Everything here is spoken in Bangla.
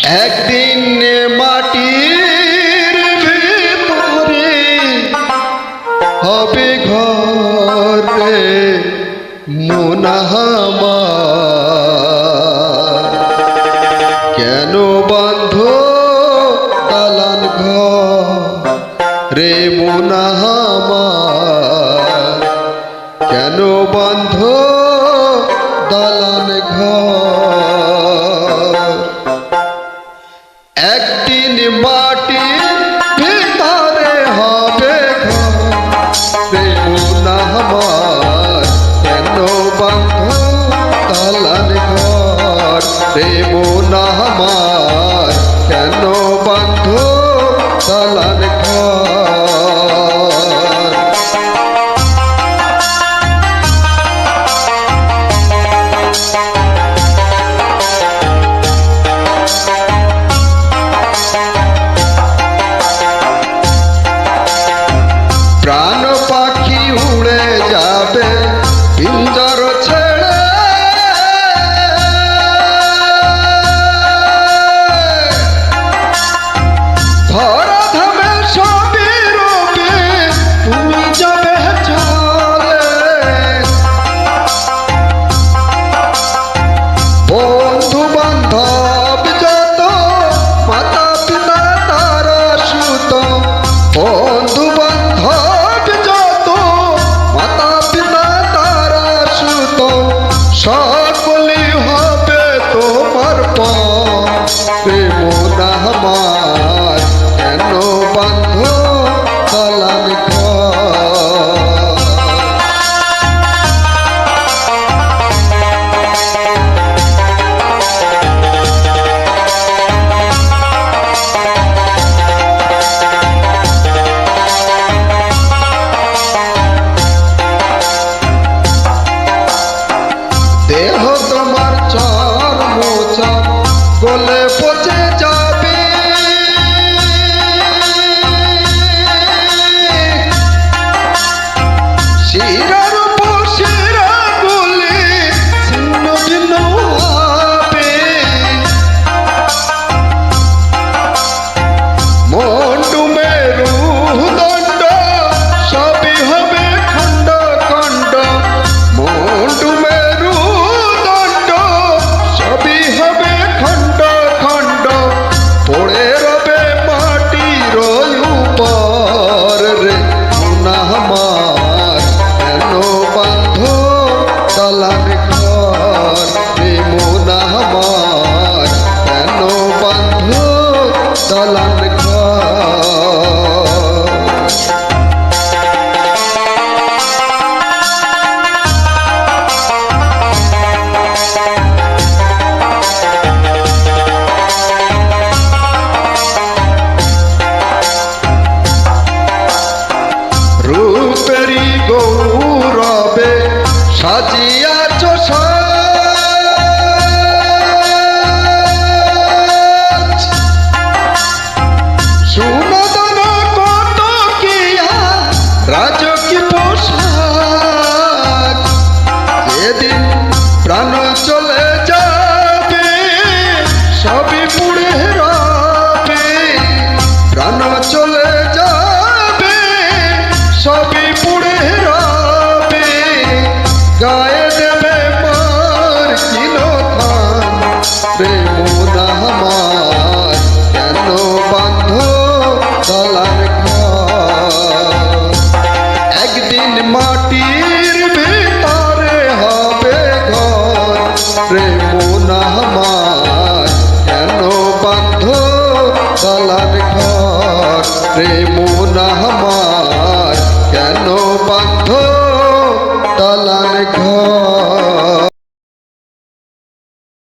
একদিন মাটির ভিতরে হবে ঘর রে মন আমার, কেন বাঁধ দালান ঘর রে মন আমার, কেন বাঁধ দালান ঘর। একদিন মাটির ভিতরে হবে ঘর রে মন আমার, কেন বাঁধ দালান ঘর রে মন আমার, কেন বাঁধ দালান ঘর। প্রাণ পাখি উড়ে যাবে পিঞ্জর ছেড়ে, ধরা ধামে সবই রবে তুমি যাবে চলে। বন্ধু বান্ধব যত মাতা পিতা তারা সুত, বন্ধু বান্ধব যত মাতা পিতা তারা সুত, সকলেই হবে তোমার পরে মন আমার, কেন বাঁধ দালান ঘর। দেহ তোমার চর্ম চর গলে পচে যাবে, শিরার উপর শিরা গলে ছিন্ন ভিন্ন হবে, মন্টু মেরুদণ্ড সবই হবে খণ্ড খণ্ড, মন্টু মেরুদণ্ড সবই হবে খণ্ড খণ্ড, পড়ে রবে মাটির উপর রে মন আমার, কেন বাঁধ দালান ঘর রে মন আমার, কেন বাঁধ দালান ঘর। রূপেরি গৌরবে সাজিয়াছ সাজ, সুনদন কত কিয়া রাজকী পোশাক, যেদিন প্রাণ চলে যাবে সবই পুড়ে রবে, প্রাণ চলে যাবে সবই পুড়ে রবে, গায়ে দেবে মার কিন থান রে মন আমার, কেন বাঁধ দালান ঘর। একদিন মাটির ভিতরে হবে ঘর রে মন আমার, কেন বাঁধ দালান ঘর রে মন আমার, কেন বাঁধ দালান ঘর।